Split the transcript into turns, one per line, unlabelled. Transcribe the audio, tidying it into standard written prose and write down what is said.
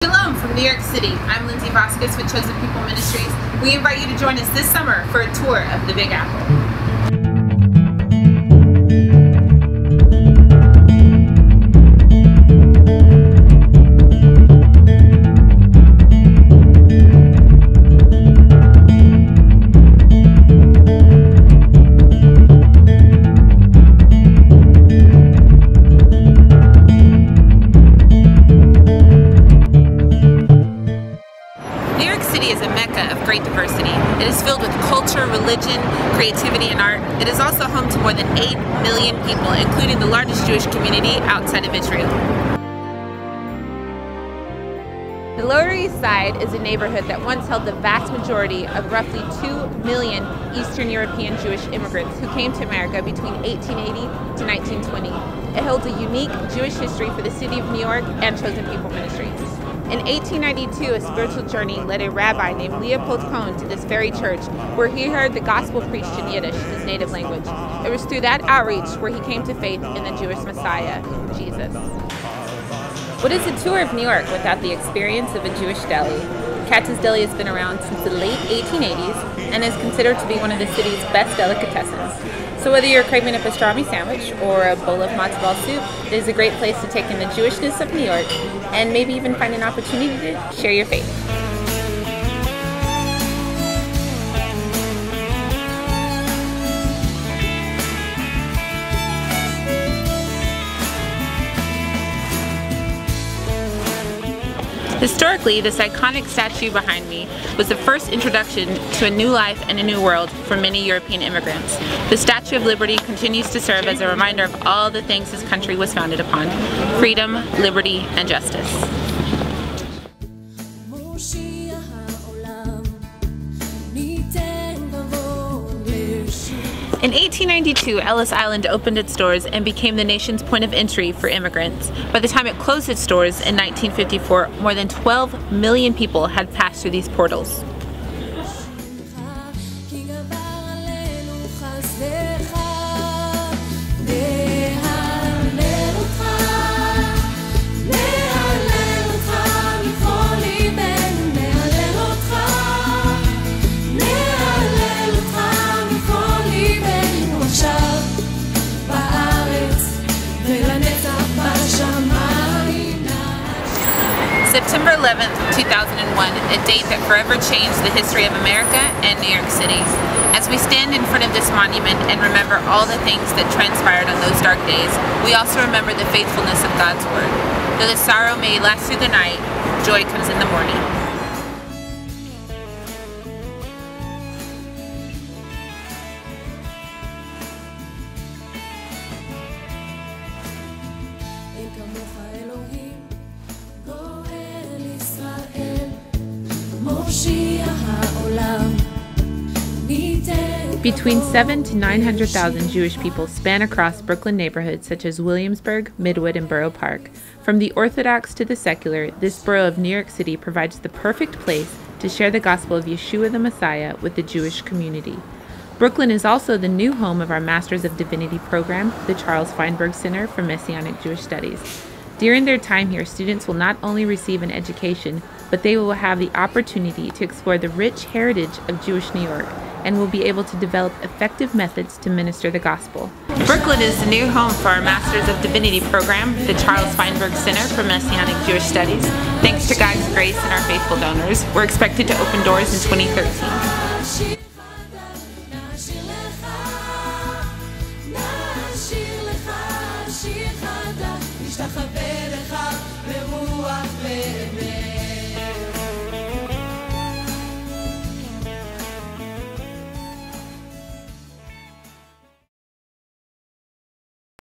Shalom from New York City. I'm Lindsay Vasquez with Chosen People Ministries. We invite you to join us this summer for a tour of the Big Apple. Is a mecca of great diversity. It is filled with culture, religion, creativity, and art. It is also home to more than 8 million people, including the largest Jewish community outside of Israel. The Lower East Side is a neighborhood that once held the vast majority of roughly 2 million Eastern European Jewish immigrants who came to America between 1880 to 1920. It holds a unique Jewish history for the city of New York and Chosen People Ministries. In 1892, a spiritual journey led a rabbi named Leopold Cohen to this very church, where he heard the gospel preached in Yiddish, his native language. It was through that outreach where he came to faith in the Jewish Messiah, Jesus. What is a tour of New York without the experience of a Jewish deli? Katz's Deli has been around since the late 1880s and is considered to be one of the city's best delicatessens. So whether you're craving a pastrami sandwich or a bowl of matzo ball soup, it is a great place to take in the Jewishness of New York and maybe even find an opportunity to share your faith. Historically, this iconic statue behind me was the first introduction to a new life and a new world for many European immigrants. The Statue of Liberty continues to serve as a reminder of all the things this country was founded upon: freedom, liberty, and justice. In 1892, Ellis Island opened its doors and became the nation's point of entry for immigrants. By the time it closed its doors in 1954, more than 12 million people had passed through these portals. September 11th, 2001, a date that forever changed the history of America and New York City. As we stand in front of this monument and remember all the things that transpired on those dark days, we also remember the faithfulness of God's Word. Though the sorrow may last through the night, joy comes in the morning. Between 700,000 to 900,000 Jewish people span across Brooklyn neighborhoods such as Williamsburg, Midwood, and Borough Park. From the Orthodox to the secular, this borough of New York City provides the perfect place to share the gospel of Yeshua the Messiah with the Jewish community. Brooklyn is also the new home of our Masters of Divinity program, the Charles Feinberg Center for Messianic Jewish Studies. During their time here, students will not only receive an education, but they will have the opportunity to explore the rich heritage of Jewish New York and will be able to develop effective methods to minister the gospel. Brooklyn is the new home for our Masters of Divinity program, the Charles Feinberg Center for Messianic Jewish Studies. Thanks to God's grace and our faithful donors, we're expected to open doors in 2013.